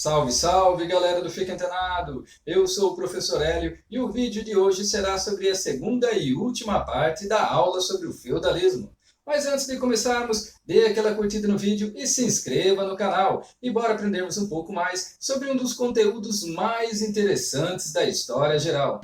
Salve, salve, galera do Fica Antenado! Eu sou o professor Hélio e o vídeo de hoje será sobre a segunda e última parte da aula sobre o feudalismo. Mas antes de começarmos, dê aquela curtida no vídeo e se inscreva no canal. E bora aprendermos um pouco mais sobre um dos conteúdos mais interessantes da história geral.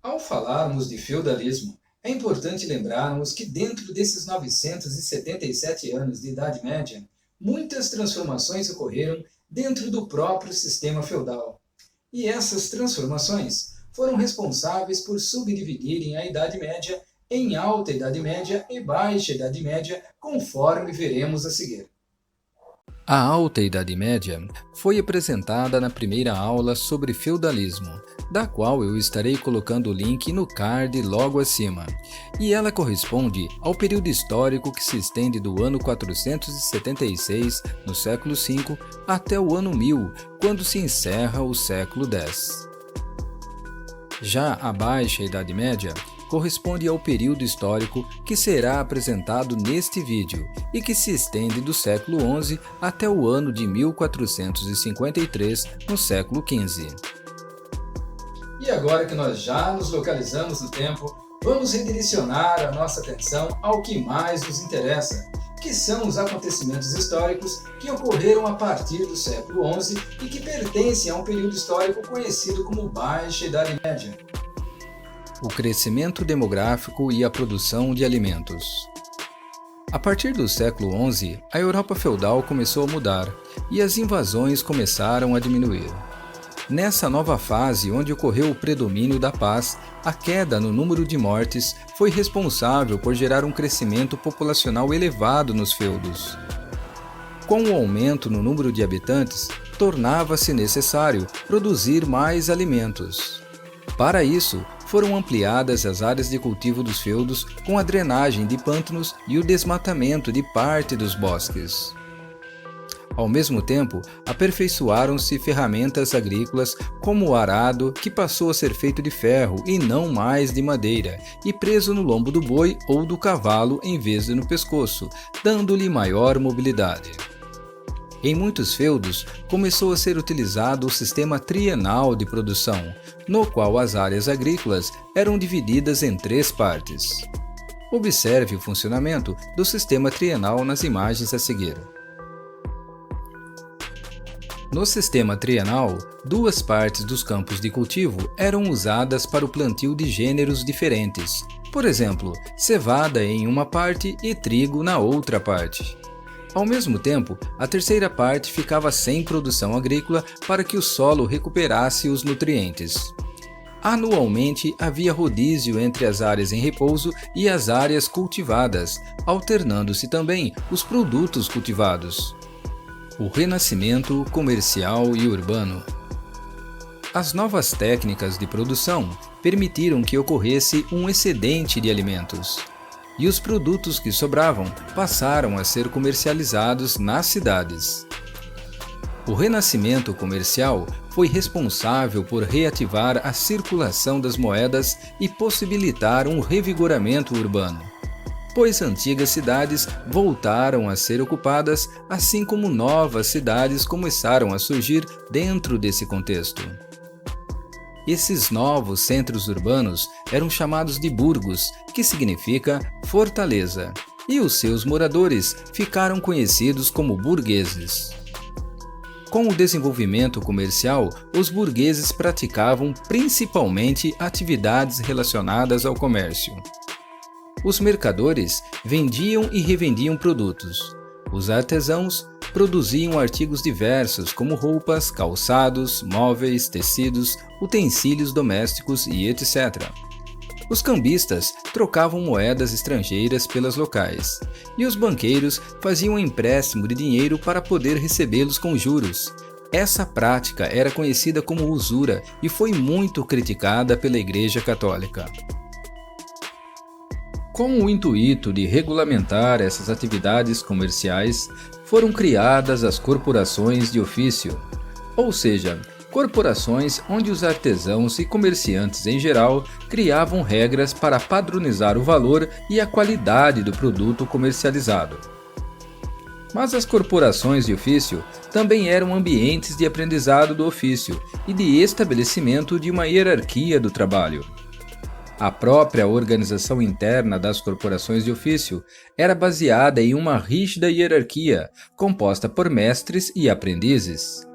Ao falarmos de feudalismo, é importante lembrarmos que dentro desses 977 anos de Idade Média, muitas transformações ocorreram dentro do próprio sistema feudal. E essas transformações foram responsáveis por subdividirem a Idade Média em Alta Idade Média e Baixa Idade Média, conforme veremos a seguir. A Alta Idade Média foi apresentada na primeira aula sobre feudalismo, da qual eu estarei colocando o link no card logo acima, e ela corresponde ao período histórico que se estende do ano 476, no século V, até o ano 1000, quando se encerra o século X. Já a Baixa Idade Média corresponde ao período histórico que será apresentado neste vídeo e que se estende do século XI até o ano de 1453, no século XV. E agora que nós já nos localizamos no tempo, vamos redirecionar a nossa atenção ao que mais nos interessa, que são os acontecimentos históricos que ocorreram a partir do século XI e que pertencem a um período histórico conhecido como Baixa Idade Média. O crescimento demográfico e a produção de alimentos. A partir do século XI, a Europa feudal começou a mudar e as invasões começaram a diminuir. Nessa nova fase, onde ocorreu o predomínio da paz, a queda no número de mortes foi responsável por gerar um crescimento populacional elevado nos feudos. Com o aumento no número de habitantes, tornava-se necessário produzir mais alimentos. Para isso, foram ampliadas as áreas de cultivo dos feudos com a drenagem de pântanos e o desmatamento de parte dos bosques. Ao mesmo tempo, aperfeiçoaram-se ferramentas agrícolas como o arado, que passou a ser feito de ferro e não mais de madeira, e preso no lombo do boi ou do cavalo em vez de no pescoço, dando-lhe maior mobilidade. Em muitos feudos, começou a ser utilizado o sistema trienal de produção, no qual as áreas agrícolas eram divididas em 3 partes. Observe o funcionamento do sistema trienal nas imagens a seguir. No sistema trienal, 2 partes dos campos de cultivo eram usadas para o plantio de gêneros diferentes, por exemplo, cevada em uma parte e trigo na outra parte. Ao mesmo tempo, a terceira parte ficava sem produção agrícola para que o solo recuperasse os nutrientes. Anualmente havia rodízio entre as áreas em repouso e as áreas cultivadas, alternando-se também os produtos cultivados. O renascimento comercial e urbano. As novas técnicas de produção permitiram que ocorresse um excedente de alimentos, e os produtos que sobravam passaram a ser comercializados nas cidades. O renascimento comercial foi responsável por reativar a circulação das moedas e possibilitar um revigoramento urbano, pois antigas cidades voltaram a ser ocupadas, assim como novas cidades começaram a surgir dentro desse contexto. Esses novos centros urbanos eram chamados de burgos, que significa fortaleza, e os seus moradores ficaram conhecidos como burgueses. Com o desenvolvimento comercial, os burgueses praticavam principalmente atividades relacionadas ao comércio. Os mercadores vendiam e revendiam produtos. Os artesãos produziam artigos diversos como roupas, calçados, móveis, tecidos, utensílios domésticos e etc. Os cambistas trocavam moedas estrangeiras pelas locais, e os banqueiros faziam empréstimo de dinheiro para poder recebê-los com juros. Essa prática era conhecida como usura e foi muito criticada pela Igreja Católica. Com o intuito de regulamentar essas atividades comerciais, foram criadas as corporações de ofício, ou seja, corporações onde os artesãos e comerciantes em geral criavam regras para padronizar o valor e a qualidade do produto comercializado. Mas as corporações de ofício também eram ambientes de aprendizado do ofício e de estabelecimento de uma hierarquia do trabalho. A própria organização interna das corporações de ofício era baseada em uma rígida hierarquia, composta por mestres e aprendizes.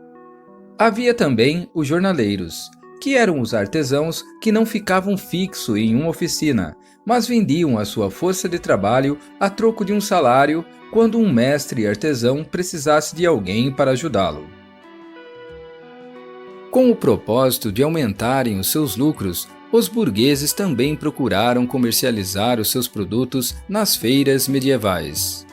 Havia também os jornaleiros, que eram os artesãos que não ficavam fixos em uma oficina, mas vendiam a sua força de trabalho a troco de um salário quando um mestre artesão precisasse de alguém para ajudá-lo. Com o propósito de aumentarem os seus lucros, os burgueses também procuraram comercializar os seus produtos nas feiras medievais.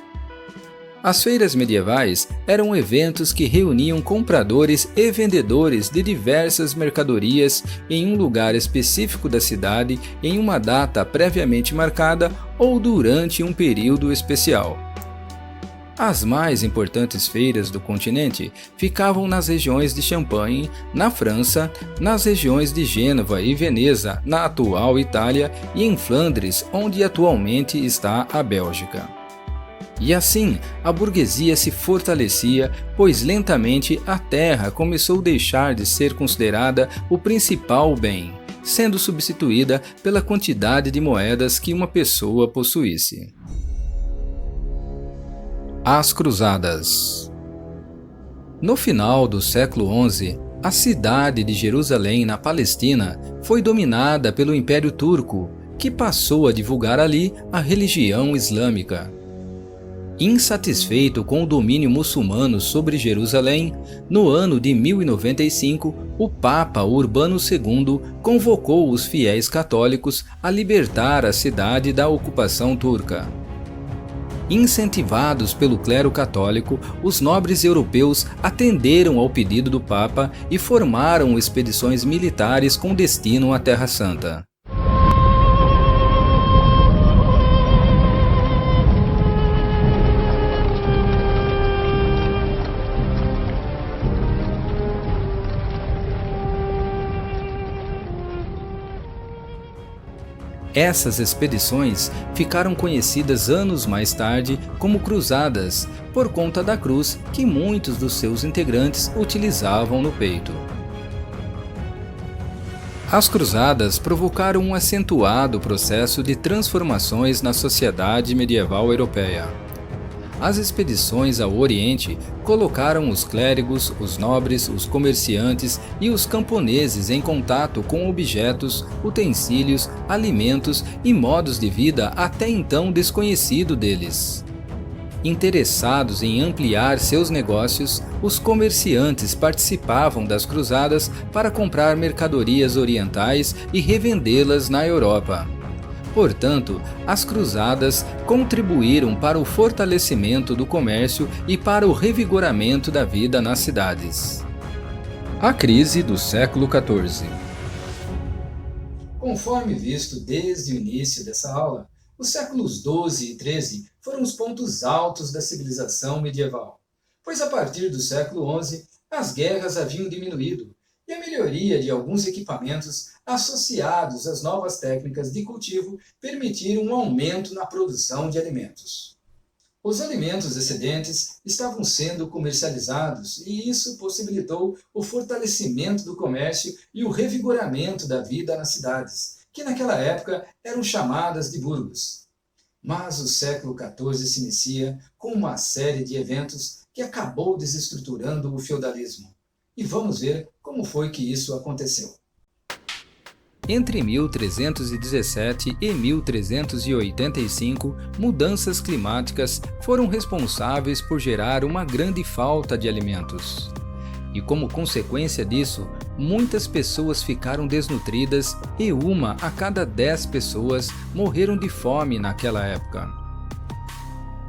As feiras medievais eram eventos que reuniam compradores e vendedores de diversas mercadorias em um lugar específico da cidade em uma data previamente marcada ou durante um período especial. As mais importantes feiras do continente ficavam nas regiões de Champagne, na França, nas regiões de Gênova e Veneza, na atual Itália, e em Flandres, onde atualmente está a Bélgica. E assim, a burguesia se fortalecia, pois lentamente a terra começou a deixar de ser considerada o principal bem, sendo substituída pela quantidade de moedas que uma pessoa possuísse. As Cruzadas. No final do século XI, a cidade de Jerusalém, na Palestina, foi dominada pelo Império Turco, que passou a divulgar ali a religião islâmica. Insatisfeito com o domínio muçulmano sobre Jerusalém, no ano de 1095, o Papa Urbano II convocou os fiéis católicos a libertar a cidade da ocupação turca. Incentivados pelo clero católico, os nobres europeus atenderam ao pedido do Papa e formaram expedições militares com destino à Terra Santa. Essas expedições ficaram conhecidas anos mais tarde como cruzadas, por conta da cruz que muitos dos seus integrantes utilizavam no peito. As cruzadas provocaram um acentuado processo de transformações na sociedade medieval europeia. As expedições ao Oriente colocaram os clérigos, os nobres, os comerciantes e os camponeses em contato com objetos, utensílios, alimentos e modos de vida até então desconhecido deles. Interessados em ampliar seus negócios, os comerciantes participavam das cruzadas para comprar mercadorias orientais e revendê-las na Europa. Portanto, as cruzadas contribuíram para o fortalecimento do comércio e para o revigoramento da vida nas cidades. A crise do século XIV. Conforme visto desde o início dessa aula, os séculos XII e XIII foram os pontos altos da civilização medieval, pois a partir do século XI as guerras haviam diminuído e a melhoria de alguns equipamentos associados às novas técnicas de cultivo permitiram um aumento na produção de alimentos. Os alimentos excedentes estavam sendo comercializados e isso possibilitou o fortalecimento do comércio e o revigoramento da vida nas cidades, que naquela época eram chamadas de burgos. Mas o século XIV se inicia com uma série de eventos que acabou desestruturando o feudalismo. E vamos ver como foi que isso aconteceu. Entre 1317 e 1385, mudanças climáticas foram responsáveis por gerar uma grande falta de alimentos. E como consequência disso, muitas pessoas ficaram desnutridas e 1 a cada 10 pessoas morreram de fome naquela época.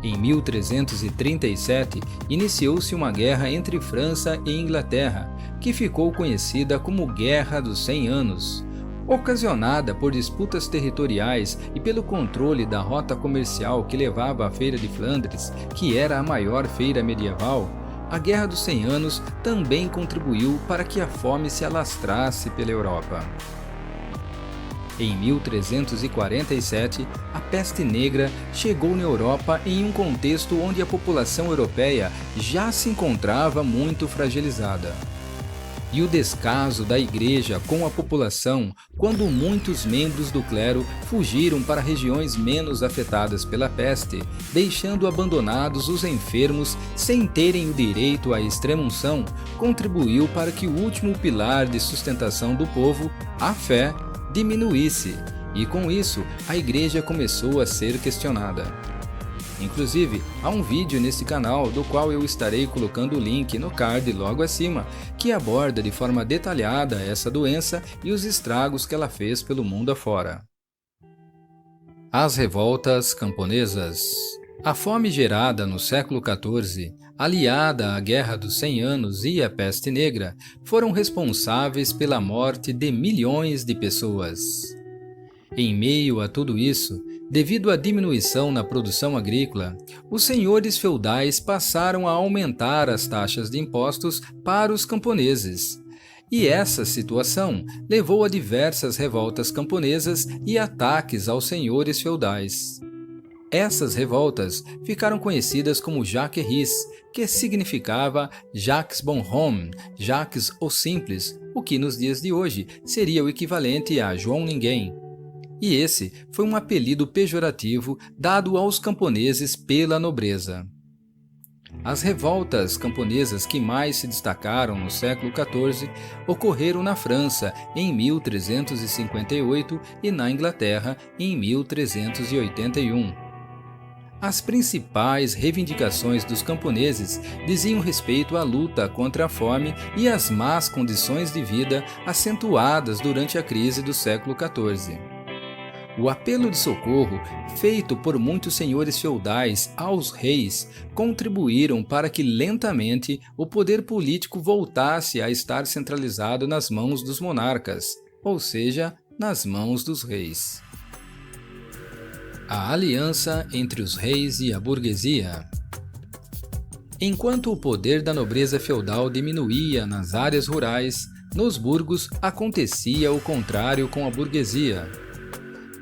Em 1337, iniciou-se uma guerra entre França e Inglaterra, que ficou conhecida como Guerra dos 100 Anos. Ocasionada por disputas territoriais e pelo controle da rota comercial que levava à Feira de Flandres, que era a maior feira medieval, a Guerra dos 100 Anos também contribuiu para que a fome se alastrasse pela Europa. Em 1347, a peste negra chegou na Europa em um contexto onde a população europeia já se encontrava muito fragilizada. E o descaso da Igreja com a população, quando muitos membros do clero fugiram para regiões menos afetadas pela peste, deixando abandonados os enfermos sem terem o direito à extrema-unção, contribuiu para que o último pilar de sustentação do povo, a fé, diminuísse, e com isso a Igreja começou a ser questionada. Inclusive, há um vídeo nesse canal do qual eu estarei colocando o link no card logo acima, que aborda de forma detalhada essa doença e os estragos que ela fez pelo mundo afora. As revoltas camponesas. A fome gerada no século XIV, aliada à Guerra dos 100 Anos e à Peste Negra, foram responsáveis pela morte de milhões de pessoas. Em meio a tudo isso, devido à diminuição na produção agrícola, os senhores feudais passaram a aumentar as taxas de impostos para os camponeses. E essa situação levou a diversas revoltas camponesas e ataques aos senhores feudais. Essas revoltas ficaram conhecidas como Jacqueries, que significava Jacques Bonhomme, Jacques o Simples, o que nos dias de hoje seria o equivalente a João Ninguém. E esse foi um apelido pejorativo dado aos camponeses pela nobreza. As revoltas camponesas que mais se destacaram no século XIV ocorreram na França em 1358 e na Inglaterra em 1381. As principais reivindicações dos camponeses diziam respeito à luta contra a fome e às más condições de vida acentuadas durante a crise do século XIV. O apelo de socorro, feito por muitos senhores feudais aos reis, contribuíram para que lentamente o poder político voltasse a estar centralizado nas mãos dos monarcas, ou seja, nas mãos dos reis. A aliança entre os reis e a burguesia. Enquanto o poder da nobreza feudal diminuía nas áreas rurais, nos burgos acontecia o contrário com a burguesia.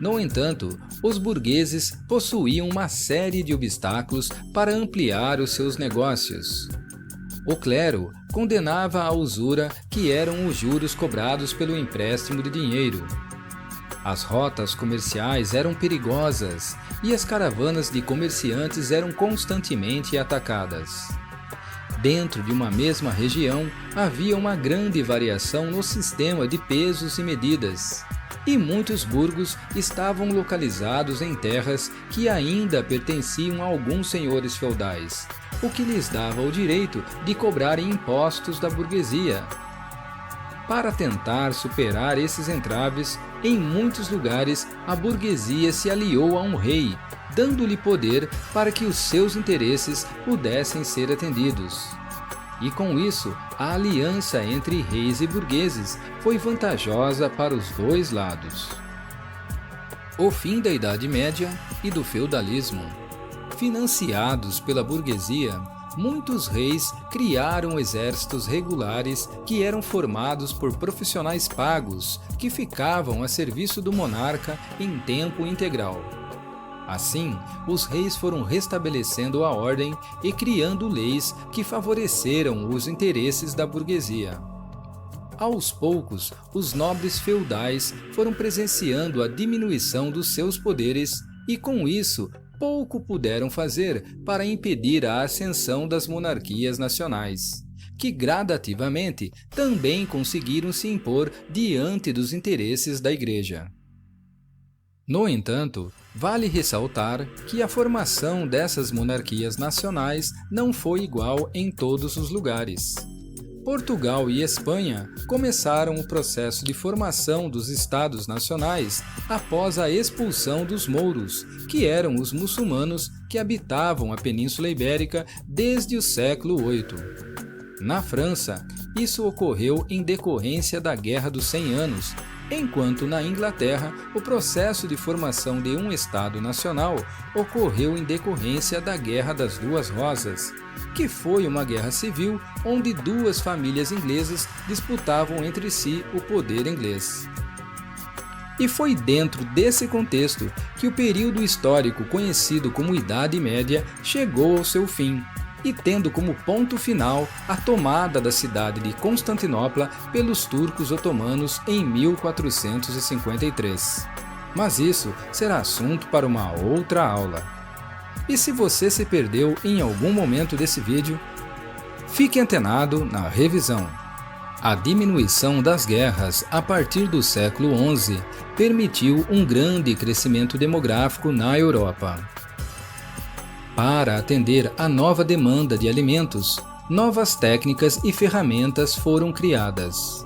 No entanto, os burgueses possuíam uma série de obstáculos para ampliar os seus negócios. O clero condenava a usura, que eram os juros cobrados pelo empréstimo de dinheiro. As rotas comerciais eram perigosas e as caravanas de comerciantes eram constantemente atacadas. Dentro de uma mesma região, havia uma grande variação no sistema de pesos e medidas. E muitos burgos estavam localizados em terras que ainda pertenciam a alguns senhores feudais, o que lhes dava o direito de cobrarem impostos da burguesia. Para tentar superar esses entraves, em muitos lugares a burguesia se aliou a um rei, dando-lhe poder para que os seus interesses pudessem ser atendidos. E com isso, a aliança entre reis e burgueses foi vantajosa para os dois lados. O fim da Idade Média e do feudalismo. Financiados pela burguesia, muitos reis criaram exércitos regulares que eram formados por profissionais pagos que ficavam a serviço do monarca em tempo integral. Assim, os reis foram restabelecendo a ordem e criando leis que favoreceram os interesses da burguesia. Aos poucos, os nobres feudais foram presenciando a diminuição dos seus poderes e, com isso, pouco puderam fazer para impedir a ascensão das monarquias nacionais, que gradativamente também conseguiram se impor diante dos interesses da Igreja. No entanto, vale ressaltar que a formação dessas monarquias nacionais não foi igual em todos os lugares. Portugal e Espanha começaram o processo de formação dos estados nacionais após a expulsão dos mouros, que eram os muçulmanos que habitavam a Península Ibérica desde o século VIII. Na França, isso ocorreu em decorrência da Guerra dos 100 Anos, enquanto na Inglaterra o processo de formação de um Estado nacional ocorreu em decorrência da Guerra das Duas Rosas, que foi uma guerra civil onde duas famílias inglesas disputavam entre si o poder inglês. E foi dentro desse contexto que o período histórico conhecido como Idade Média chegou ao seu fim, e tendo como ponto final a tomada da cidade de Constantinopla pelos turcos otomanos em 1453. Mas isso será assunto para uma outra aula. E se você se perdeu em algum momento desse vídeo, fique antenado na revisão. A diminuição das guerras a partir do século XI permitiu um grande crescimento demográfico na Europa. Para atender à nova demanda de alimentos, novas técnicas e ferramentas foram criadas.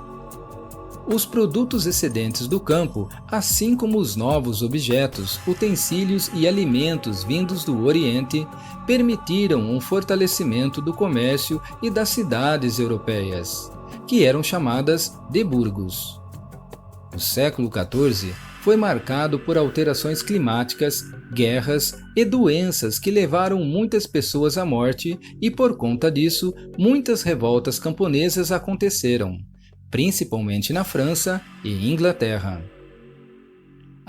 Os produtos excedentes do campo, assim como os novos objetos, utensílios e alimentos vindos do Oriente, permitiram um fortalecimento do comércio e das cidades europeias, que eram chamadas de burgos. O século XIV foi marcado por alterações climáticas, guerras e doenças que levaram muitas pessoas à morte e, por conta disso, muitas revoltas camponesas aconteceram, principalmente na França e Inglaterra.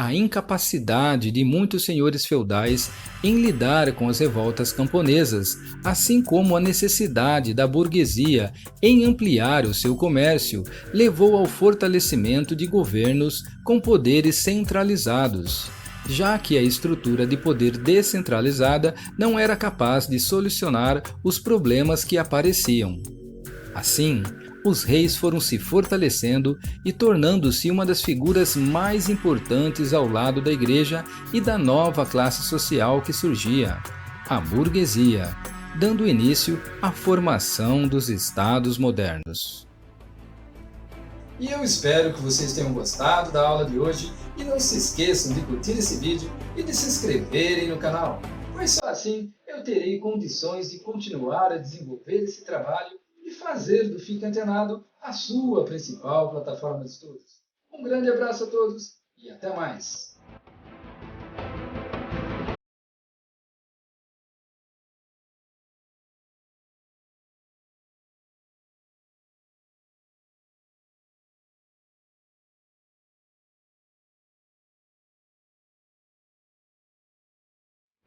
A incapacidade de muitos senhores feudais em lidar com as revoltas camponesas, assim como a necessidade da burguesia em ampliar o seu comércio, levou ao fortalecimento de governos com poderes centralizados, já que a estrutura de poder descentralizada não era capaz de solucionar os problemas que apareciam. Assim, os reis foram se fortalecendo e tornando-se uma das figuras mais importantes ao lado da igreja e da nova classe social que surgia, a burguesia, dando início à formação dos estados modernos. E eu espero que vocês tenham gostado da aula de hoje e não se esqueçam de curtir esse vídeo e de se inscreverem no canal, pois só assim eu terei condições de continuar a desenvolver esse trabalho e fazer do Fique Antenado a sua principal plataforma de estudos. Um grande abraço a todos e até mais!